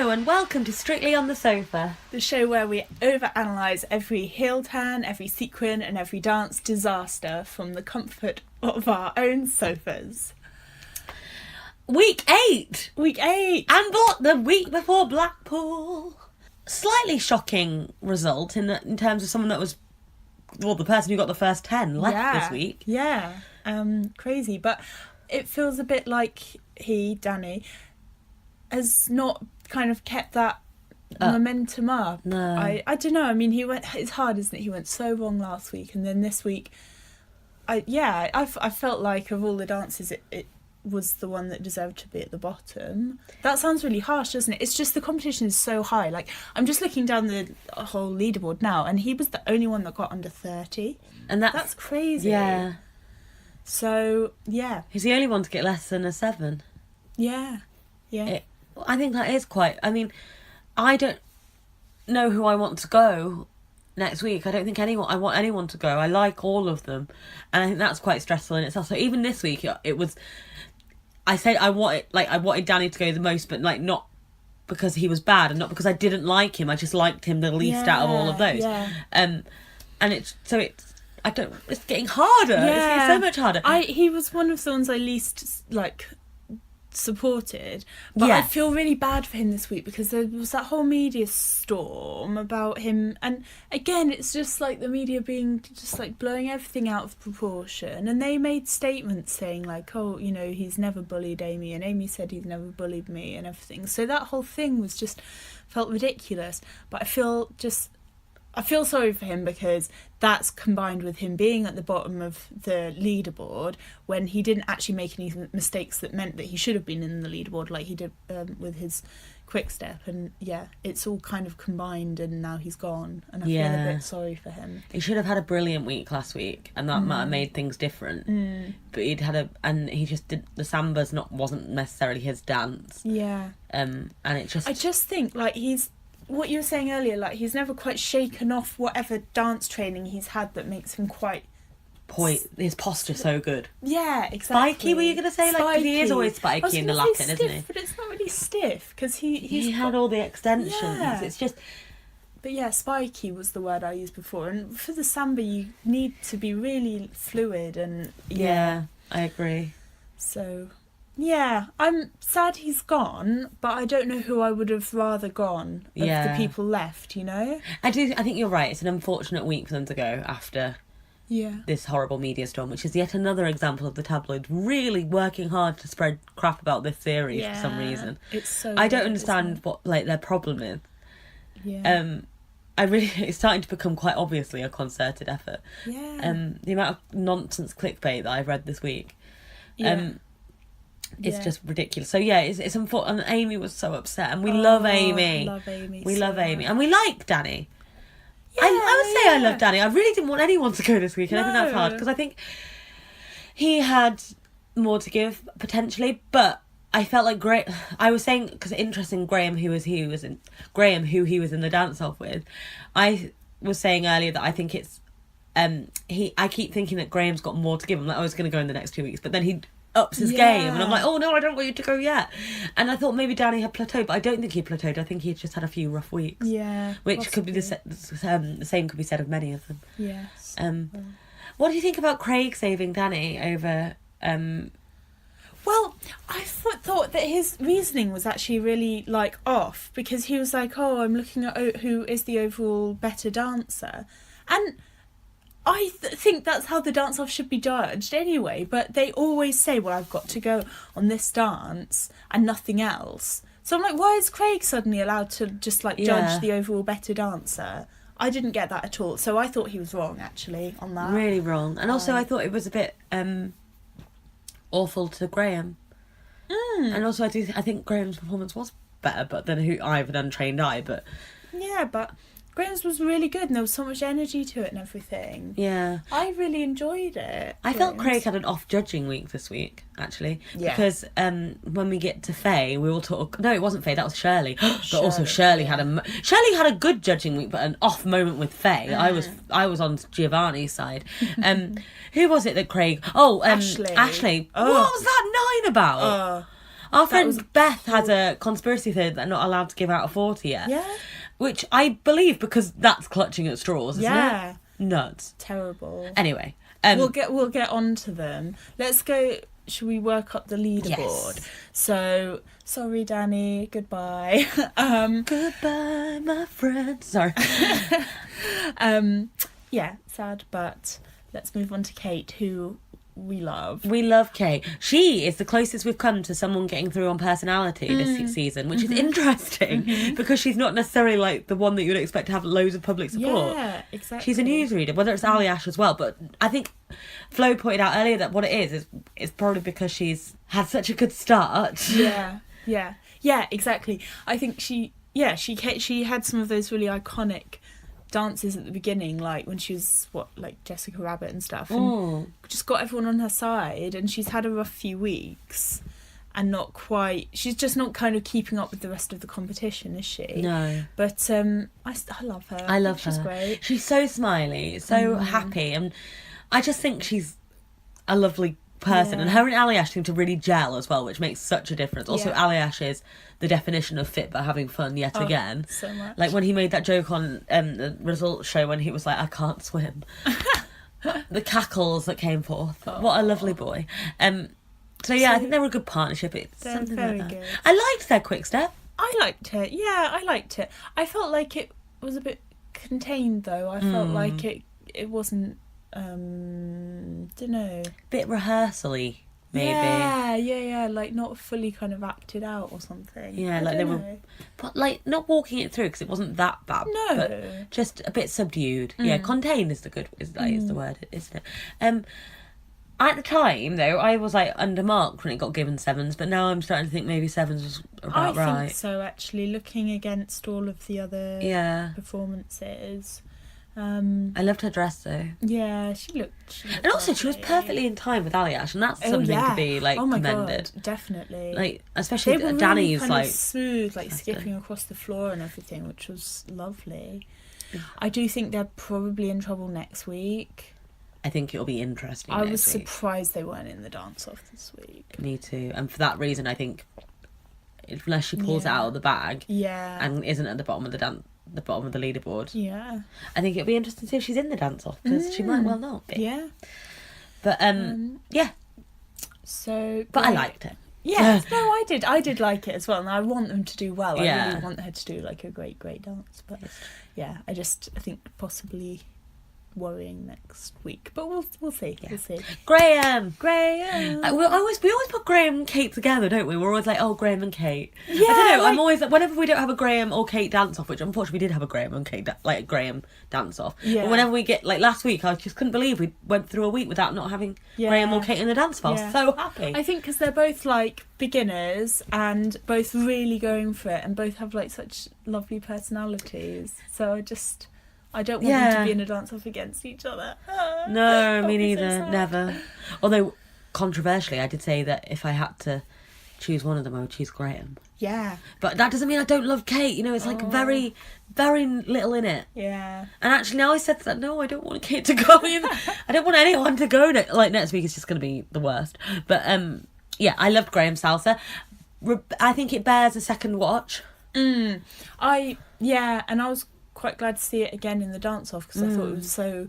Hello and welcome to Strictly on the Sofa. The show where we over-analyse every heel turn, every sequin and every dance disaster from the comfort of our own sofas. Week 8! Week 8! And the week before Blackpool. Slightly shocking result in terms of someone that was, well, the person who got the first 10 left this week. Yeah, crazy. But it feels a bit like Danny, has not kind of kept that momentum up. No. I don't know. I mean, it's hard, isn't it? He went so wrong last week, and then this week, I felt like of all the dances, it was the one that deserved to be at the bottom. That sounds really harsh, doesn't it? It's just the competition is so high. Like, I'm just looking down the whole leaderboard now, and he was the only one that got under 30. And that's crazy. Yeah. So, yeah. He's the only one to get less than a 7. Yeah. Yeah. I think that is quite... I mean, I don't know who I want to go next week. I don't think I want anyone to go. I like all of them. And I think that's quite stressful in itself. So even this week, it was... I said I wanted Danny to go the most, but like not because he was bad and not because I didn't like him. I just liked him the least out of all of those. Yeah. And it's getting harder. Yeah. It's getting so much harder. He was one of the ones I least supported, but I feel really bad for him this week because there was that whole media storm about him, and again it's just like the media being just like blowing everything out of proportion, and they made statements saying like, oh, you know, he's never bullied Amy, and Amy said he's never bullied me and everything. So that whole thing was just felt ridiculous. But I feel sorry for him because that's combined with him being at the bottom of the leaderboard when he didn't actually make any mistakes that meant that he should have been in the leaderboard like he did with his quick step. And yeah, it's all kind of combined, and now he's gone, and I feel a bit sorry for him. He should have had a brilliant week last week, and that might have made things different. But he just did the samba's wasn't necessarily his dance. Yeah. And it just... I just think like what you were saying earlier, like he's never quite shaken off whatever dance training he's had that makes him quite... his posture's so good. Yeah, exactly. Spiky, were you going to say? Like, 'cause he is always spiky in the Latin, stiff, isn't he? But it's not really stiff, because he had all the extensions. Yeah. It's just... But yeah, spiky was the word I used before. And for the samba, you need to be really fluid and... Yeah, I agree. So... Yeah, I'm sad he's gone, but I don't know who I would have rather gone of the people left, you know? I think you're right. It's an unfortunate week for them to go after this horrible media storm, which is yet another example of the tabloids really working hard to spread crap about this series for some reason. It's so I don't understand what their problem is. Yeah. It's starting to become quite obviously a concerted effort. Yeah. The amount of nonsense clickbait that I've read this week. It's just ridiculous. So yeah, it's unfortunate. And Amy was so upset, and we love Amy. Love Amy. We love Amy, and we like Danny. Yeah, I would say I love Danny. I really didn't want anyone to go this week, and I think that's hard because I think he had more to give potentially, but I felt like I was saying because interesting Graham, who he was in the dance off with. I was saying earlier that I think it's I keep thinking that Graham's got more to give. I'm like, it's going to go in the next 2 weeks, but then he ups his game, and I'm like, oh no, I don't want you to go yet. And I thought maybe Danny had plateaued, but I don't think he plateaued. I think he just had a few rough weeks. Yeah, which possibly. Could be the same could be said of many of them. Yes. What do you think about Craig saving Danny over? Well, I thought that his reasoning was actually really off, because he was like, oh, I'm looking at who is the overall better dancer, and I think that's how the dance-off should be judged anyway, but they always say, well, I've got to go on this dance and nothing else. So I'm like, why is Craig suddenly allowed to just judge the overall better dancer? I didn't get that at all. So I thought he was wrong, actually, on that. Really wrong. And also I thought it was a bit awful to Graham. And also I think Graham's performance was better, but than an untrained eye, but... Yeah, but... Graham's was really good, and there was so much energy to it and everything. Yeah. I really enjoyed it. I felt Craig had an off-judging week this week, actually. Yeah. Because when we get to Faye, we all talk... No, it wasn't Faye, that was Shirley. But also Shirley had a good judging week, but an off moment with Faye. I was on Giovanni's side. Who was it that Craig... Ashley. Ashley. Oh. What was that 9 about? Our friend Beth has a conspiracy theory that they're not allowed to give out a 40 yet. Yeah. Which I believe because that's clutching at straws, isn't Yeah. it? Nuts. Terrible. Anyway. We'll get on to them. Let's go. Should we work up the leaderboard? Yes. So, sorry, Danny. Goodbye. Goodbye, my friend. Sorry. Yeah, sad, but let's move on to Kate, who we love. We love Kate. She is the closest we've come to someone getting through on personality this season, which is interesting because she's not necessarily like the one that you would expect to have loads of public support. Yeah, exactly. She's a newsreader, whether it's Ali Ash as well. But I think Flo pointed out earlier that what it is probably because she's had such a good start. Yeah, exactly. I think she had some of those really iconic dances at the beginning, like when she was like Jessica Rabbit and stuff, and just got everyone on her side. And she's had a rough few weeks and she's just not kind of keeping up with the rest of the competition, is she? No. But I love her. I love her. She's great. She's so smiley, so happy, and I just think she's a lovely person. And her and Ali Ash seem to really gel as well, which makes such a difference. Also, Ali Ash is the definition of fit but having fun yet again. So much. Like when he made that joke on the results show when he was like, I can't swim. The cackles that came forth. What a lovely boy. So yeah, I think they were a good partnership. It's They're something very like that. good. I liked their quick step. I liked it. Yeah, I liked it. I felt like it was a bit contained, though. I felt like it wasn't, dunno. Bit rehearsal-y, maybe. Yeah, like not fully kind of acted out or something. Yeah, I like they don't were, know. but like not walking it through because it wasn't that bad. No. But just a bit subdued. Yeah, contained is the word, isn't it? At the time though, I was like undermarked when it got given 7s, but now I'm starting to think maybe 7s was about right. I think so, actually, looking against all of the other performances. I loved her dress though. Yeah, she looked and also she was perfectly in time with Ali Ash, and that's something to be like commended. God, definitely. Like especially they were Danny's really kind like of smooth, like skipping across the floor and everything, which was lovely. I do think they're probably in trouble next week. I think it'll be interesting. I was surprised they weren't in the dance-off this week. Me too, and for that reason, I think unless she pulls it out of the bag, and isn't at the bottom of the bottom of the leaderboard, I think it'll be interesting to see if she's in the dance-off because she might well not be. Yeah, but yeah. So, but I liked it. Yeah, no, I did like it as well, and I want them to do well. Yeah. I really want her to do like a great dance. But yeah, I think possibly worrying next week, but we'll see. Yeah. We'll see. Graham. We always put Graham and Kate together, don't we? We're always like, oh, Graham and Kate. Yeah, I don't know. I'm always like, whenever we don't have a Graham or Kate dance off, which unfortunately we did have a Graham and Kate like a Graham dance off. Yeah. But whenever we get like last week, I just couldn't believe we went through a week without not having Graham or Kate in the dance off. Yeah. So happy. I think because they're both like beginners and both really going for it, and both have like such lovely personalities. So I don't want them to be in a dance-off against each other. No, me neither. So never. Although, controversially, I did say that if I had to choose one of them, I would choose Graham. Yeah. But that doesn't mean I don't love Kate. You know, it's like very, very little in it. Yeah. And actually, now I said that, no, I don't want Kate to go either. I don't want anyone to go. Next week is just going to be the worst. But, yeah, I loved Graham's salsa. I think it bears a second watch. And I was quite glad to see it again in the dance-off because I thought it was so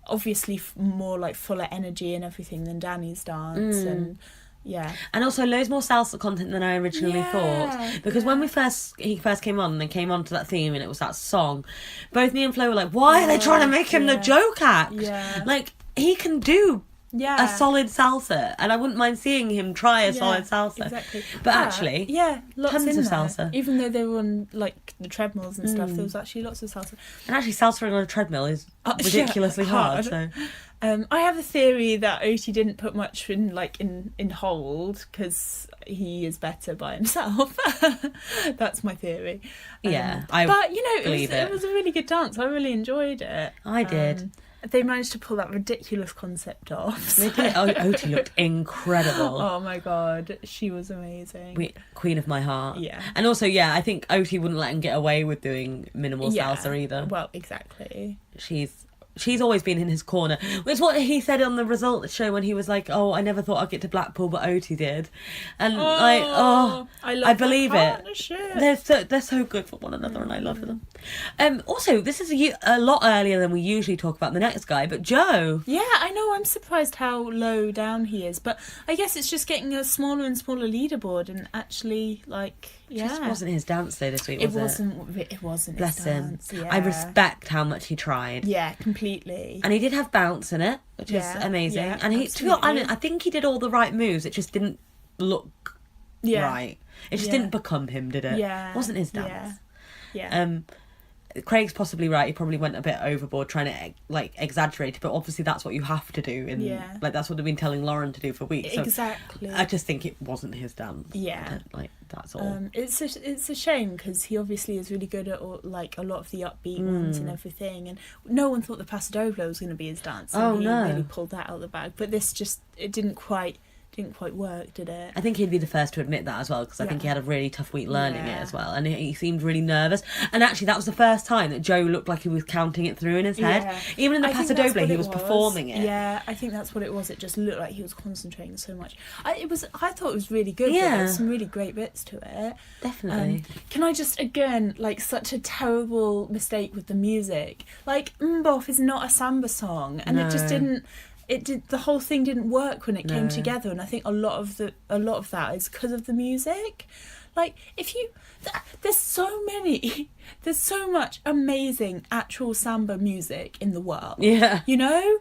obviously more like fuller energy and everything than Danny's dance. And also loads more salsa content than I originally thought, because when he first came on and they came on to that theme and it was that song, both me and Flo were like, why are they trying to make him the joke act? Like, he can do a solid salsa, and I wouldn't mind seeing him try a solid salsa. Exactly. But actually, lots tons in of there. salsa. Even though they were on like the treadmills and stuff, there was actually lots of salsa. And actually, salsa on a treadmill is ridiculously hard. So, I have a theory that Oti didn't put much in hold because he is better by himself. That's my theory. But it was a really good dance. I really enjoyed it. I did. They managed to pull that ridiculous concept off. So. They did. Oti looked incredible. Oh my god, she was amazing. Queen of my heart. Yeah. And also, I think Oti wouldn't let him get away with doing minimal salsa either. Well, exactly. She's she's always been in his corner. Which is what he said on the results show when he was like, "Oh, I never thought I'd get to Blackpool, but Oti did," and I believe it. They're so good for one another, and I love them. Also, this is a lot earlier than we usually talk about the next guy, but Joe. Yeah, I know. I'm surprised how low down he is, but I guess it's just getting a smaller and smaller leaderboard, and actually, like, yeah, It just wasn't his dance day this week. It wasn't. Bless his him. dance. Yeah. I respect how much he tried. Yeah, completely. And he did have bounce in it, which is amazing. Yeah, and I think he did all the right moves. It just didn't look right. It just didn't become him, did it? Yeah. It wasn't his dance. Yeah. Craig's possibly right. He probably went a bit overboard trying to like exaggerate, but obviously that's what you have to do. Like that's what they've been telling Lauren to do for weeks. So exactly. I just think it wasn't his dance. Yeah. Like that's all. It's a shame because he obviously is really good at like a lot of the upbeat ones and everything, and no one thought the Paso Doble was going to be his dance. And he really pulled that out of the bag. But this it didn't quite work, did it? I think he'd be the first to admit that as well, because I think he had a really tough week learning it as well, and he seemed really nervous. And actually, that was the first time that Joe looked like he was counting it through in his head. Even in the Paso Doble, he was performing it. Yeah, I think that's what it was. It just looked like he was concentrating so much. I thought it was really good. Yeah, there was some really great bits to it. Definitely. Can I just again, like, such a terrible mistake with the music? Like, Mbof is not a samba song, and it just didn't. The whole thing didn't work when it came together, and I think a lot of that is because of the music. Like, there's so much amazing actual samba music in the world. Yeah, you know,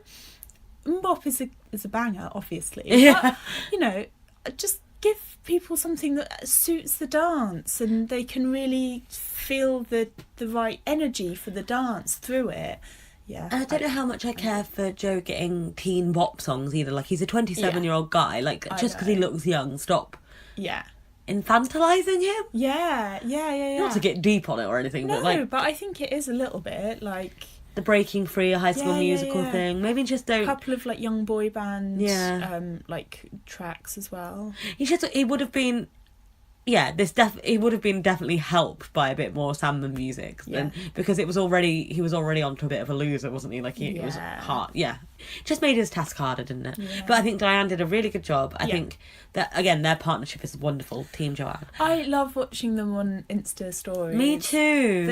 Mbop is a banger, obviously. Yeah, but, just give people something that suits the dance, and they can really feel the right energy for the dance through it. Yeah, I don't know how much I care for Joe getting teen bop songs either. Like, he's a 27-year-old guy. Like, just because he looks young, stop. Yeah. Infantilizing him? Yeah. Not to get deep on it or anything, no, but I think it is a little bit like the Breaking Free, a High School Musical thing. Maybe just don't. A couple of like young boy band, like tracks as well. He would have been. Yeah, he would have been definitely helped by a bit more samba music, because he was already onto a bit of a loser, wasn't he? Like, it was hard. Yeah, just made his task harder, didn't it? Yeah. But I think Diane did a really good job. I think that again, their partnership is wonderful. Team Joanne. I love watching them on Insta stories. Me too.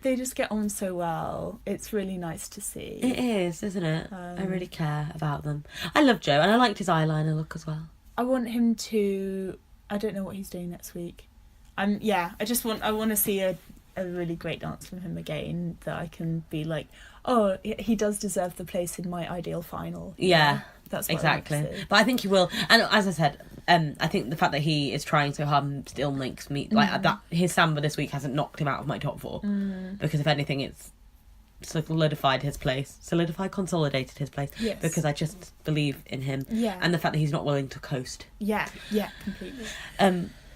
They just get on so well. It's really nice to see. It is, isn't it? I really care about them. I love Joe, and I liked his eyeliner look as well. I want him to. I don't know what he's doing next week. I want to see a really great dance from him again, that I can be like, oh, he does deserve the place in my ideal final. Yeah, that's what exactly. I want to see. But I think he will. And as I said, I think the fact that he is trying so hard still makes me like that. His samba this week hasn't knocked him out of my top 4, because if anything, it's consolidated his place, because I just believe in him, and the fact that he's not willing to coast. Completely.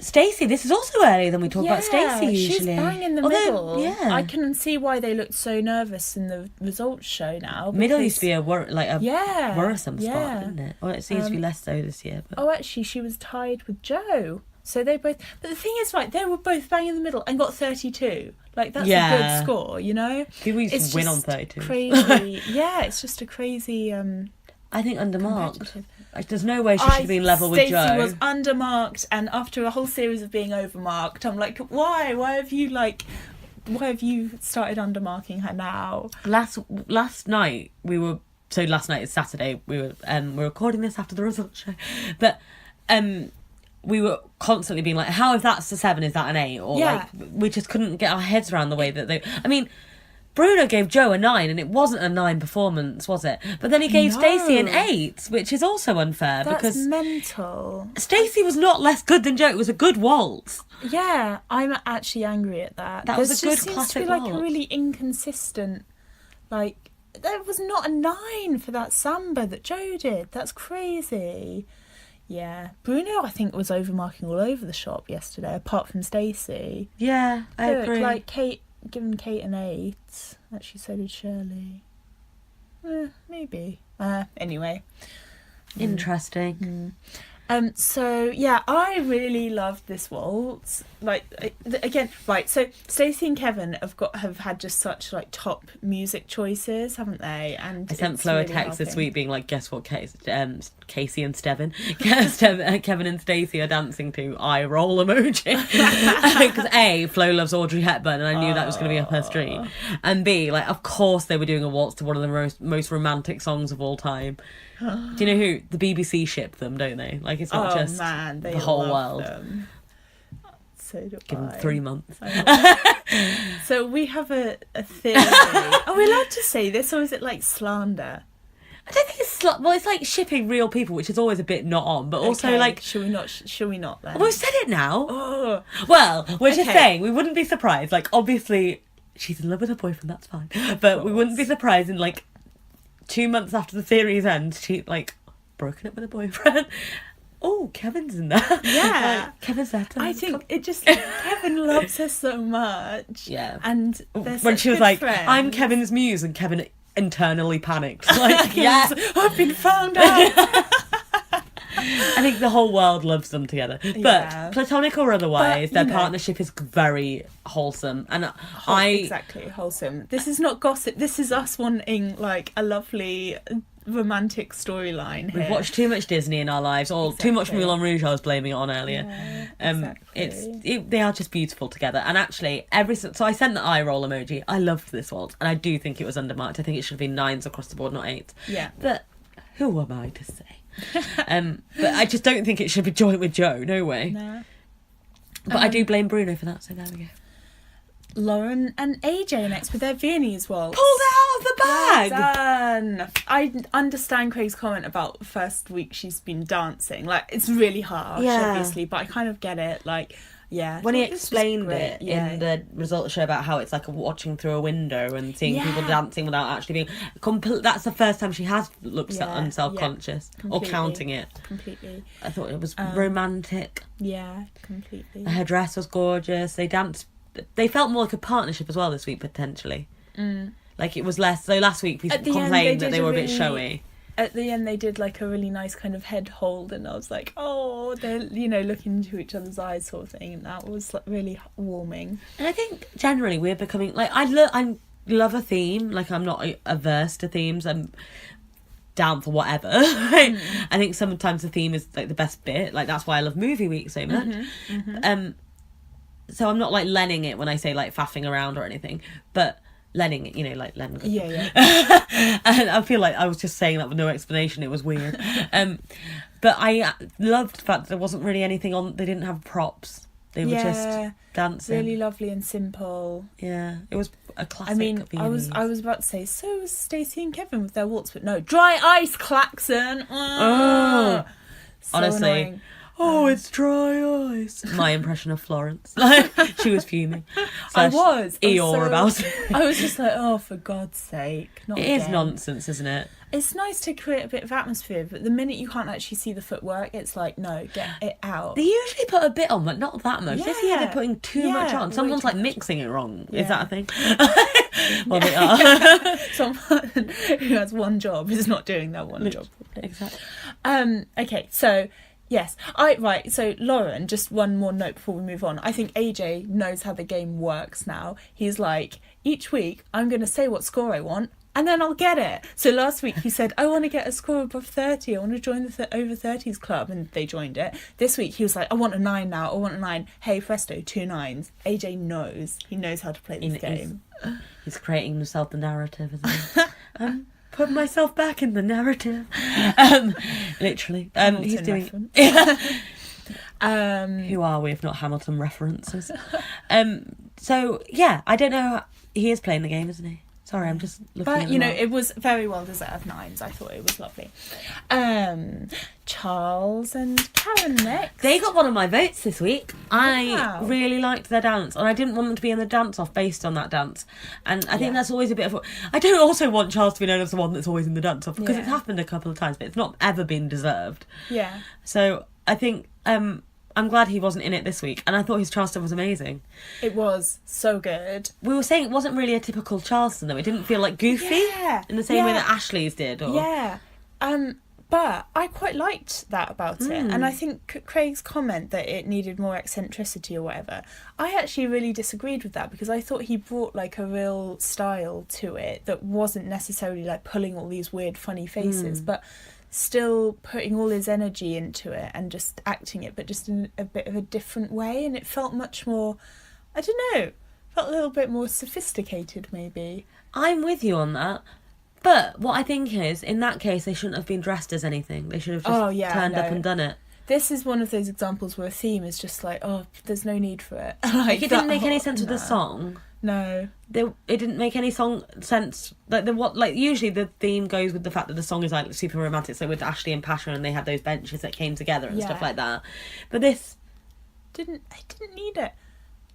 Stacey, this is also earlier than we talk about Stacey usually. She's bang in the middle. I can see why they looked so nervous in the results show now. Middle used to be a worrisome spot, didn't it? Well, it seems to be less so this year. But... Oh, actually, she was tied with Joe. So they both... But the thing is, right, they were both bang in the middle and got 32. Like, that's a good score, you know? People used to win on 32. Crazy. It's just a crazy... I think undermarked. Like, there's no way she should have been level with Joe. Stacey was undermarked, and after a whole series of being overmarked, I'm like, why? Why have you started undermarking her now? Last night last night is Saturday. We're recording this after the results show, but we were constantly being like, how if that's a 7, is that an 8? Or like, we just couldn't get our heads around the way that they... I mean, Bruno gave Joe a 9, and it wasn't a 9 performance, was it? But then he gave Stacey an 8, which is also unfair. That's mental. Stacey was not less good than Joe. It was a good waltz. Yeah, I'm actually angry at that. That was a good classic waltz. There seems to be like a really inconsistent... Like, there was not a 9 for that samba that Joe did. That's crazy. Yeah, Bruno, I think, was overmarking all over the shop yesterday, apart from Stacey. Yeah, I agree. Like, giving Kate an 8. Actually, so did Shirley. Maybe. Anyway. Interesting. So yeah, I really loved this waltz. Like again, right? So Stacey and Kevin have had just such like top music choices, haven't they? And I sent Flo a text this week being like, "Guess what? Casey and Steven, Kevin and Stacey are dancing to eye roll emoji." Because A, Flo loves Audrey Hepburn, and I knew that was going to be up her street. And B, like, of course they were doing a waltz to one of the most romantic songs of all time. Do you know who? The BBC ship them, don't they? Like, it's not just they the whole love world. them. So do Give them I. 3 months. So we have a theory. Are we allowed to say this, or is it like slander? I don't think it's well. It's like shipping real people, which is always a bit not on. But also, Okay, like, should we not? Should we not then? we've said it now. Oh, Well, we're just Okay. saying we wouldn't be surprised. Like, obviously, she's in love with her boyfriend. That's fine. But we wouldn't be surprised in like 2 months after the series ends, she like broken up with her boyfriend. Oh, Kevin's in there. Yeah. Like, Kevin's there. I think it just Kevin loves her so much. Yeah. And When she was like, "I'm Kevin's muse," and Kevin internally panicked. Like, yes, I've been found out. I think the whole world loves them together. But Yeah. platonic or otherwise, But, their you know. partnership is very wholesome. And Exactly, wholesome. This is not gossip. This is us wanting like a lovely romantic storyline here. we've watched too much Disney in our lives, or too much Exactly. Moulin Rouge. I was blaming it on earlier. Yeah, exactly. They are just beautiful together. And actually, so I sent the eye roll emoji. I loved this waltz, and I do think it was undermarked. I think it should have been 9s across the board, not 8s. Yeah. But who am I to say? But I just don't think it should be joint with Joe. No way. No. But I do blame Bruno for that. So there we go. Lauren and AJ next with their Viennese waltz. Pulled it out of the bag. Well done. I understand Craig's comment about the first week she's been dancing. Like, it's really harsh, Yeah. obviously, but I kind of get it. Like, yeah. When he this was explained great. it Yeah. in the results show about how it's like watching through a window and seeing people Yeah. dancing without actually being that's the first time she has looked Yeah, unself-conscious or completely. counting it. Completely. I thought it was romantic. Yeah, completely. Her dress was gorgeous. They danced. They felt more like a partnership as well this week, potentially. Like, it was less. So last week we At the end, complained they that did they were a bit really- showy. At the end, they did like a really nice kind of head hold, and I was like, oh, they're, you know, looking into each other's eyes sort of thing, and that was like really warming. And I think generally we're becoming like I love a theme. Like, I'm not averse to themes. I'm down for whatever. I think sometimes the theme is like the best bit. Like, that's why I love movie week so much. So I'm not like lenning it when I say like faffing around or anything, but lenning it, you know, like Len. Yeah. And I feel like I was just saying that with no explanation. It was weird. But I loved the fact that there wasn't really anything on. They didn't have props. They were just dancing. Really lovely and simple. Yeah, it was a classic. I mean, Viennese. I was about to say, so was Stacey and Kevin with their waltz, but no, dry ice klaxon. Oh. So Honestly. annoying. Oh, it's dry ice. My impression of Florence. Like, she was fuming. I was Eeyore about it. I was just like, oh, for God's sake, not It is again. nonsense, isn't it? It's nice to create a bit of atmosphere, but the minute you can't actually see the footwork, it's like, no, get it out. They usually put a bit on, but not that much. This year they're Yeah. putting too Yeah, much on. way Someone's too like much. mixing it wrong. Yeah. Is that a thing? Well, they are. Someone who has one job is not doing that one job. Exactly. Okay, so yes, so Lauren, just one more note before we move on. I think AJ knows how the game works now. He's like, each week I'm going to say what score I want, and then I'll get it. So last week he said, I want to get a score above 30. I want to join the over 30s club, and they joined it. This week he was like, I want a 9 now. I want a 9. Hey, presto, 2 9s. AJ knows. He knows how to play this game. He's creating himself the narrative, isn't he? Put myself back in the narrative. Literally. He's doing. Who are we if not Hamilton references? So yeah, I don't know. He is playing the game, isn't he? Sorry, I'm just looking at But, the you know, mark. it was very well deserved 9s. I thought it was lovely. Charles and Karen next. They got one of my votes this week. I Wow. really liked their dance, and I didn't want them to be in the dance-off based on that dance. And I think that's always a bit of I don't also want Charles to be known as the one that's always in the dance-off, because it's happened a couple of times, but it's not ever been deserved. Yeah. So I think I'm glad he wasn't in it this week, and I thought his Charleston was amazing. It was so good. We were saying it wasn't really a typical Charleston, though. It didn't feel like goofy Yeah. in the same way Yeah. that Ashley's did. Or... Yeah. But I quite liked that about it. And I think Craig's comment that it needed more eccentricity or whatever, I actually really disagreed with that, because I thought he brought like a real style to it that wasn't necessarily like pulling all these weird funny faces, but still putting all his energy into it and just acting it, but just in a bit of a different way. And it felt much more, I don't know, felt a little bit more sophisticated maybe. I'm with you on that. But what I think is, in that case, they shouldn't have been dressed as anything. They should have just turned up and done it. This is one of those examples where a theme is just like, oh, there's no need for it. Like it didn't make any sense with the song. No. It didn't make any sense. Like usually the theme goes with the fact that the song is like super romantic. So with Ashley and Passion, and they had those benches that came together and stuff like that. But this I didn't need it.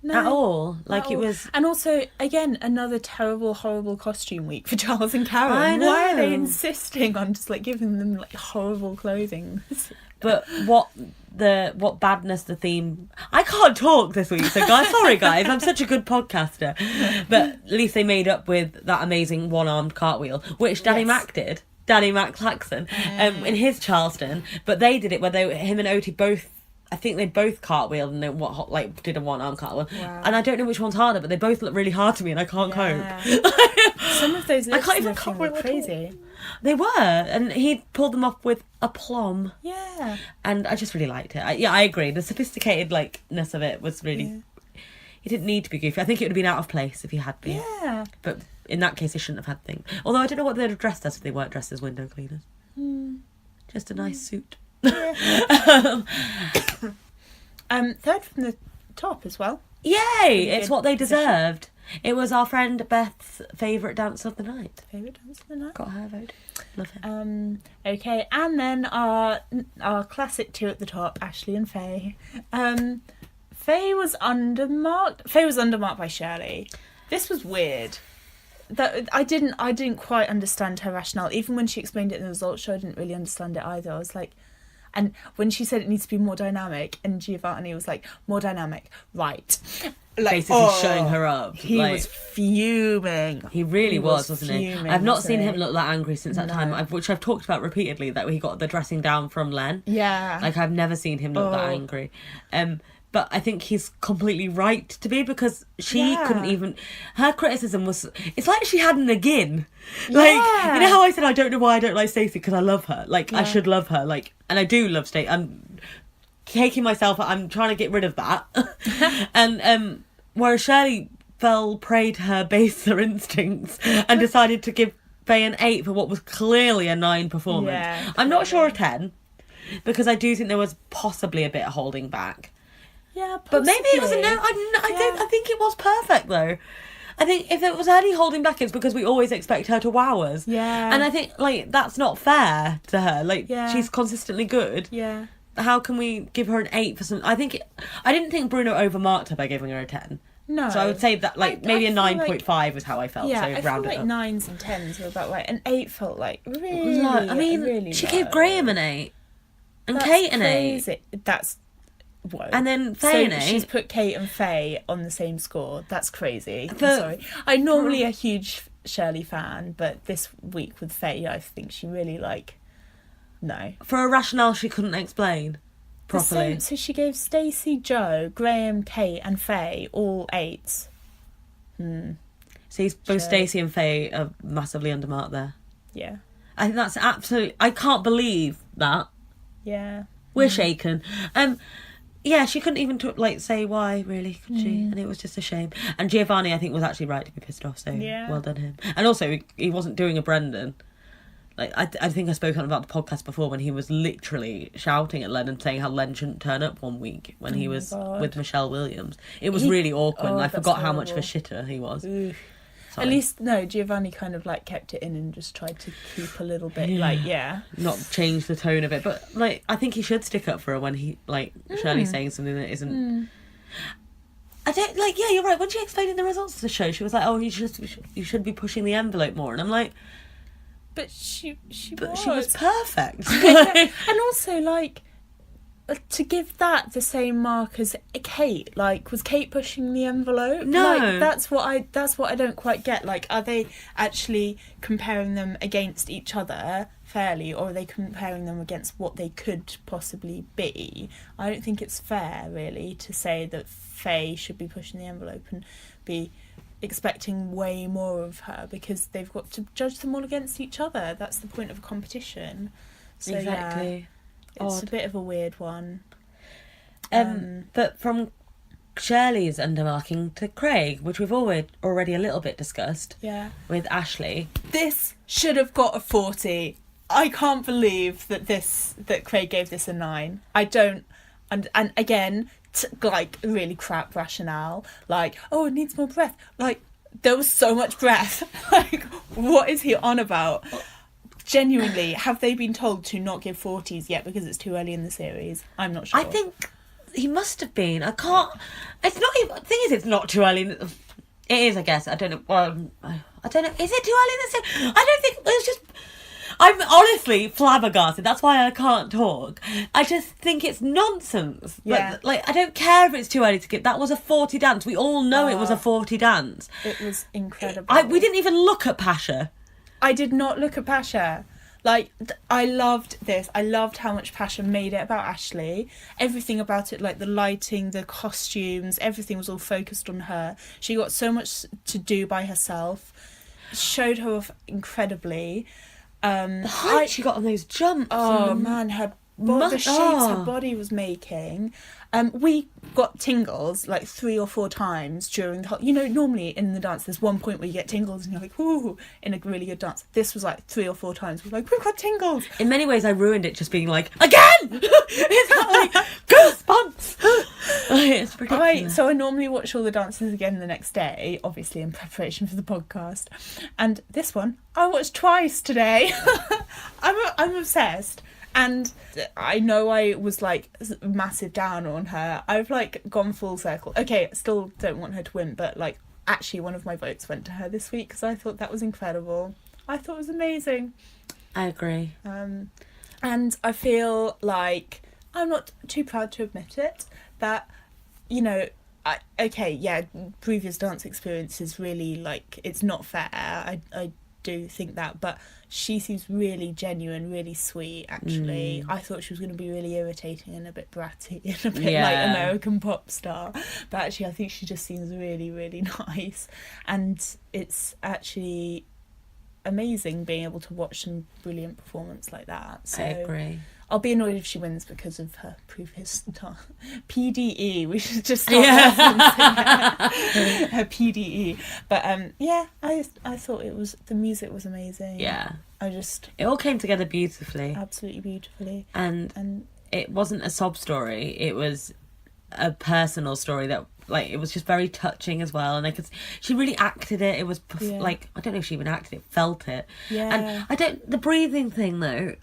No, at all. Like it was. And also, again, another terrible, horrible costume week for Charles and Karen. I know. Why are they insisting on just like giving them like horrible clothing? But what badness the theme... I can't talk this week, so guys, sorry guys, I'm such a good podcaster. But at least they made up with that amazing one-armed cartwheel, which Danny Mac did. Danny Mac Claxon, in his Charleston. But they did it where him and Otis both... I think they both cartwheeled and they did a one-arm cartwheel. Wow. And I don't know which one's harder, but they both look really hard to me and I can't cope. Some of those lips I can't even cartwheel crazy. They were, and he pulled them off with aplomb. Yeah. And I just really liked it. I agree. The sophisticated likeness of it was really... Yeah. It didn't need to be goofy. I think it would have been out of place if he had been. Yeah. But in that case, they shouldn't have had things. Although I don't know what they'd have dressed as if they weren't dressed as window cleaners. Just a nice suit. Yeah. Third from the top as well. Yay! It's what they deserved. It was our friend Beth's favourite dance of the night. Favourite dance of the night? Got her vote. Love him. Okay, and then our classic two at the top, Ashley and Faye. Faye was undermarked. Faye was undermarked by Shirley. This was weird. That I didn't quite understand her rationale. Even when she explained it in the results show, I didn't really understand it either. I was like, and when she said it needs to be more dynamic, and Giovanni was like, more dynamic, right? Like, basically showing her up. He was fuming. He really was, wasn't he? I've not seen him look that angry since that time, which I've talked about repeatedly, that he got the dressing down from Len. Yeah. Like, I've never seen him look that angry. But I think he's completely right to be, because she couldn't even... Her criticism was... It's like she had an again. Like, you know how I said I don't know why I don't like Stacey, because I love her. Like, I should love her. Like, and I do love Stacey. I'm taking myself... I'm trying to get rid of that. And whereas Shirley fell prey to her baser instincts and decided to give Faye an 8 for what was clearly a 9 performance. Yeah, I'm not sure a 10, because I do think there was possibly a bit of holding back. Yeah, possibly. But maybe it was I think it was perfect though. I think if it was any holding back, it's because we always expect her to wow us. Yeah. And I think like that's not fair to her. Like she's consistently good. Yeah. How can we give her an 8 for some? I didn't think Bruno overmarked her by giving her a 10. No. So I would say that maybe a 9.5 was how I felt. Yeah, so I feel like 9s and 10s were about right. An 8 felt like really. No, I mean, really she low. gave Graham an 8, and That's Kate an crazy. 8. That's. Whoa. And then Faye and she's put Kate and Faye on the same score. That's crazy. I'm sorry. I'm normally a huge Shirley fan, but this week with Faye, I think she really no. For a rationale she couldn't explain properly. So she gave Stacey, Joe, Graham, Kate and Faye all 8s. See, both Stacey and Faye are massively undermarked there. Yeah. I think that's absolutely... I can't believe that. Yeah. We're shaken. Yeah, she couldn't even say why, really, could she? And it was just a shame. And Giovanni, I think, was actually right to be pissed off, so well done him. And also, he wasn't doing a Brendan. Like, I think I spoke on about the podcast before when he was literally shouting at Len and saying how Len shouldn't turn up one week when he was with Michelle Williams. It was really awkward, and I forgot how much of a shitter he was. At least, no, Giovanni kind of kept it in and just tried to keep a little bit, not change the tone of it. But, I think he should stick up for her when he, Shirley's saying something that isn't... I don't, you're right. When she explained in the results of the show, she was like, oh, you should be pushing the envelope more. And I'm like... But she was perfect. And also, to give that the same mark as Kate, like, was Kate pushing the envelope? No. Like, that's what I don't quite get. Like, are they actually comparing them against each other fairly, or are they comparing them against what they could possibly be? I don't think it's fair, really, to say that Faye should be pushing the envelope and be expecting way more of her, because they've got to judge them all against each other. That's the point of a competition. So, Exactly. yeah, it's a bit of a weird one. But from Shirley's undermarking to Craig, which we've already a little bit discussed, Yeah. with Ashley. This should have got a 40. I can't believe that Craig gave this a 9. I don't, and again, like, really crap rationale. Like, oh, it needs more breath. Like, there was so much breath. Like, what is he on about? Genuinely, have they been told to not give 40s yet because it's too early in the series? I'm not sure. I think he must have been. I can't. It's not even. The thing is, it's not too early. It is, I guess. I don't know. Well, I don't know. Is it too early in the series? I don't think. It's just. I'm honestly flabbergasted. That's why I can't talk. I just think it's nonsense. Yeah. But, like, I don't care if it's too early to get. That was a 40 dance. We all know it was a 40 dance. It was incredible. We didn't even look at Pasha. I did not look at Pasha. Like, I loved this. I loved how much Pasha made it about Ashley. Everything about it, like the lighting, the costumes, everything was all focused on her. She got so much to do by herself. Showed her off incredibly. The height she got on those jumps. Oh, man, the shapes her body was making. We got tingles like 3 or 4 times during the whole... You know, normally in the dance, there's one point where you get tingles and you're like, ooh, in a really good dance. This was like 3 or 4 times. We're like, we've got tingles. In many ways, I ruined it just being like, again! Is that like goosebumps? It's ridiculous. So I normally watch all the dances again the next day, obviously in preparation for the podcast. And this one, I watched twice today. I'm obsessed. And I know I was, like, massive down on her. I've, like, gone full circle. Okay, still don't want her to win, but, like, actually one of my votes went to her this week because I thought that was incredible. I thought it was amazing. I agree. And I feel like, I'm not too proud to admit it, that, you know, previous dance experience is really, like, it's not fair. I do think that, but she seems really genuine, really sweet, actually. I thought she was going to be really irritating and a bit bratty and a bit like American pop star, but actually I think she just seems really, really nice, and it's actually amazing being able to watch some brilliant performance like that. So I agree. I'll be annoyed if she wins because of her previous PDE. We should just start referencing her PDE. But I thought the music was amazing. Yeah. It all came together beautifully. Absolutely beautifully. And it wasn't a sob story. It was a personal story that, like, it was just very touching as well. And she really acted it. It was like, I don't know if she even acted it, felt it. Yeah. And the breathing thing though,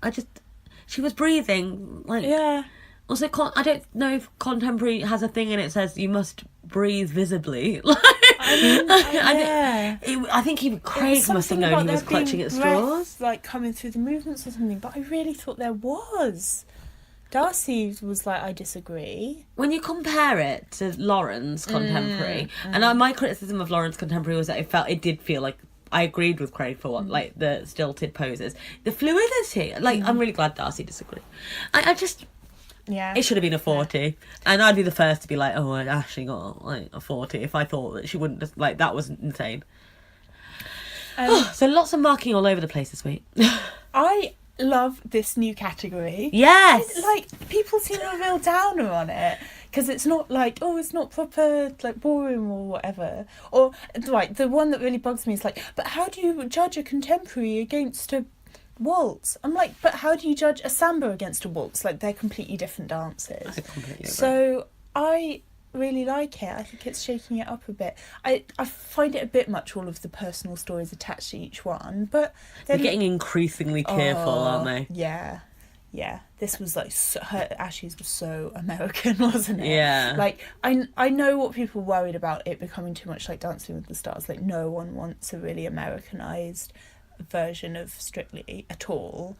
she was breathing, like... Yeah. Also, I don't know if contemporary has a thing and it says you must breathe visibly. I think even Craig must have known he was clutching at straws. Like, coming through the movements or something, but I really thought there was. Darcy was like, I disagree. When you compare it to Lauren's contemporary, and my criticism of Lauren's contemporary was that it did feel like... I agreed with Craig for what, like, the stilted poses. The fluidity. Like, I'm really glad Darcy disagreed. I just... Yeah. It should have been a 40. Yeah. And I'd be the first to be like, oh, Ashley got, like, a 40 if I thought that she wouldn't just... Like, that was insane. So lots of marking all over the place this week. I love this new category. Yes! Like, people seem a real downer on it. Because it's not like, oh, it's not proper, like, ballroom or whatever. Or, like, the one that really bugs me is like, but how do you judge a contemporary against a waltz? I'm like, but how do you judge a samba against a waltz? Like, they're completely different dances. I completely agree. So, I really like it. I think it's shaking it up a bit. I find it a bit much, all of the personal stories attached to each one, but... They're getting increasingly careful, aren't they? Yeah. Yeah, this was like Ashley's was so American, wasn't it? Yeah. Like, I know what people worried about it becoming too much like Dancing with the Stars. Like, no one wants a really Americanized version of Strictly at all.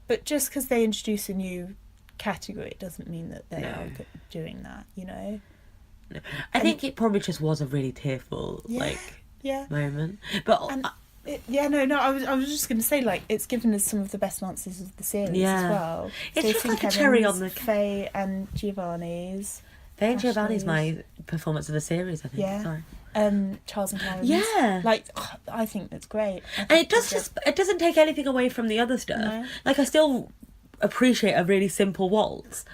But just because they introduce a new category, it doesn't mean that they are doing that, you know. No. I think it probably just was a really tearful moment, but I was just going to say, like, it's given us some of the best answers of the series as well. It's just like a cherry on the Faye and Giovanni's. Faye and Giovanni's my performance of the series, I think. Yeah. Sorry. Charles and Karen's. Yeah. Like, I think that's great. And it doesn't take anything away from the other stuff. No. Like, I still appreciate a really simple waltz.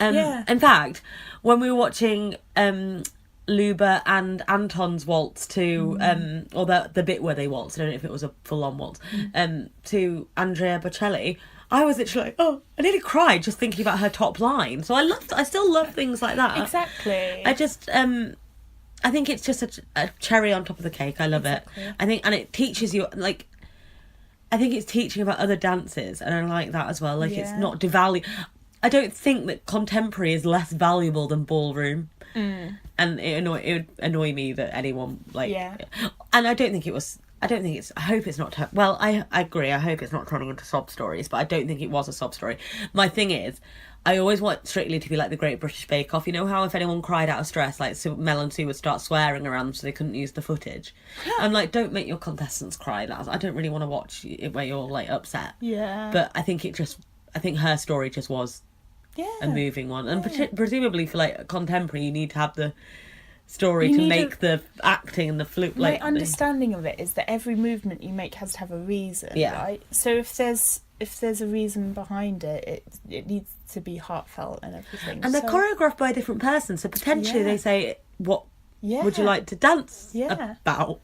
Yeah. In fact, when we were watching Luba and Anton's waltz to or the bit where they waltzed, I don't know if it was a full-on waltz, to Andrea Bocelli, I was literally like, I nearly cried just thinking about her top line. So I still love things like that. Exactly. I just I think it's just a cherry on top of the cake. I love it. I think, and it teaches you, like, I think it's teaching about other dances, and I like that as well. Like, it's not devaluing. I don't think that contemporary is less valuable than ballroom. And it would annoy me that anyone, like... Yeah. And I hope it's not... Well, I agree. I hope it's not turning into sob stories, but I don't think it was a sob story. My thing is, I always want Strictly to be like the Great British Bake Off. You know how if anyone cried out of stress, like Mel and Sue would start swearing around them so they couldn't use the footage. I'm like, don't make your contestants cry. I don't really want to watch it where you're, like, upset. Yeah. But I think her story just was a moving one. And presumably for, like, contemporary, you need to have the story to make the acting and the flute. My understanding of it is that every movement you make has to have a reason, right? So if there's a reason behind it, it needs to be heartfelt and everything. And they're choreographed by a different person, so potentially they say, what would you like to dance about?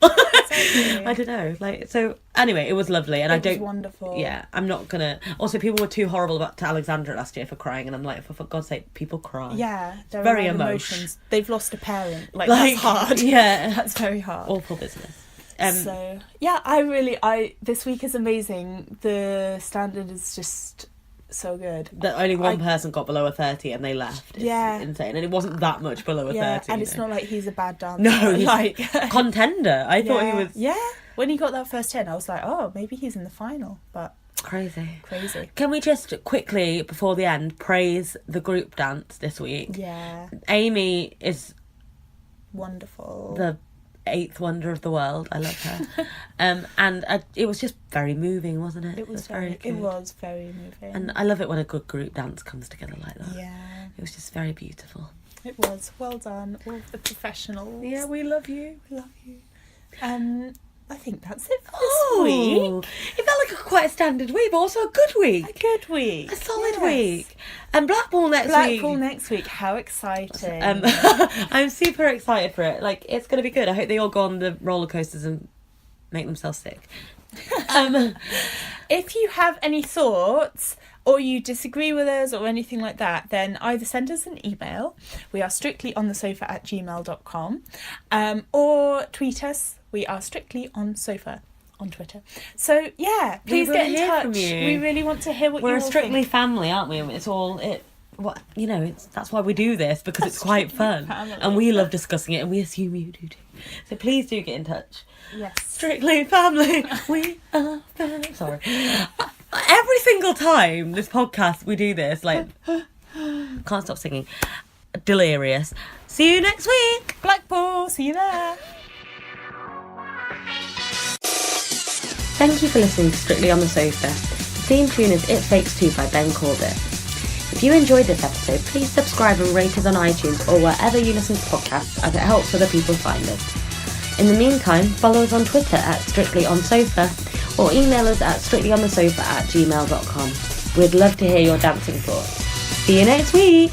Exactly. I don't know. Like, so anyway, it was lovely, and it was wonderful. Yeah, I'm not gonna. Also, people were too horrible to Alexandra last year for crying, and I'm like, for God's sake, people cry. Yeah, they're very emotions. They've lost a parent. Like that's hard. Yeah, that's very hard. Awful business. So yeah, I this week is amazing. The standard is just so good. That only one person got below a 30 and they left. It's insane, and it wasn't that much below a 30. And it's not like he's a bad dancer. No, he's like contender. I thought he was. Yeah, when he got that first 10, I was like, oh, maybe he's in the final. But crazy. Can we just quickly before the end praise the group dance this week? Yeah, Amy is wonderful. The 8th wonder of the world. I love her. And it was just very moving, wasn't it? It was very moving. And I love it when a good group dance comes together like that. Yeah. It was just very beautiful. It was. Well done, all of the professionals. Yeah, we love you. We love you. I think that's it for this week. It felt like quite a standard week, but also a good week. A solid week. And Blackpool next week. How exciting. I'm super excited for it. Like, it's going to be good. I hope they all go on the roller coasters and make themselves sick. If you have any thoughts or you disagree with us or anything like that, then either send us an email. We are strictlyonthesofa@gmail.com, or tweet us. We are Strictly on Sofa on Twitter. So yeah, please get in touch. We really want to hear what We're you a Strictly family, aren't we? It's all that's why we do this, because it's quite fun. Family. And we love discussing it, and we assume you do too. So please do get in touch. Yes. Strictly family. We are family. Sorry. Every single time this podcast we do this, like, can't stop singing. Delirious. See you next week. Blackpool, see you there. Thank you for listening to Strictly on the Sofa. The theme tune is It Fakes 2 by Ben Corbett. If you enjoyed this episode, please subscribe and rate us on iTunes or wherever you listen to podcasts, as it helps other people find us. In the meantime, follow us on Twitter @StrictlyOnSofa or email us at strictlyonthesofa@gmail.com. We'd love to hear your dancing thoughts. See you next week!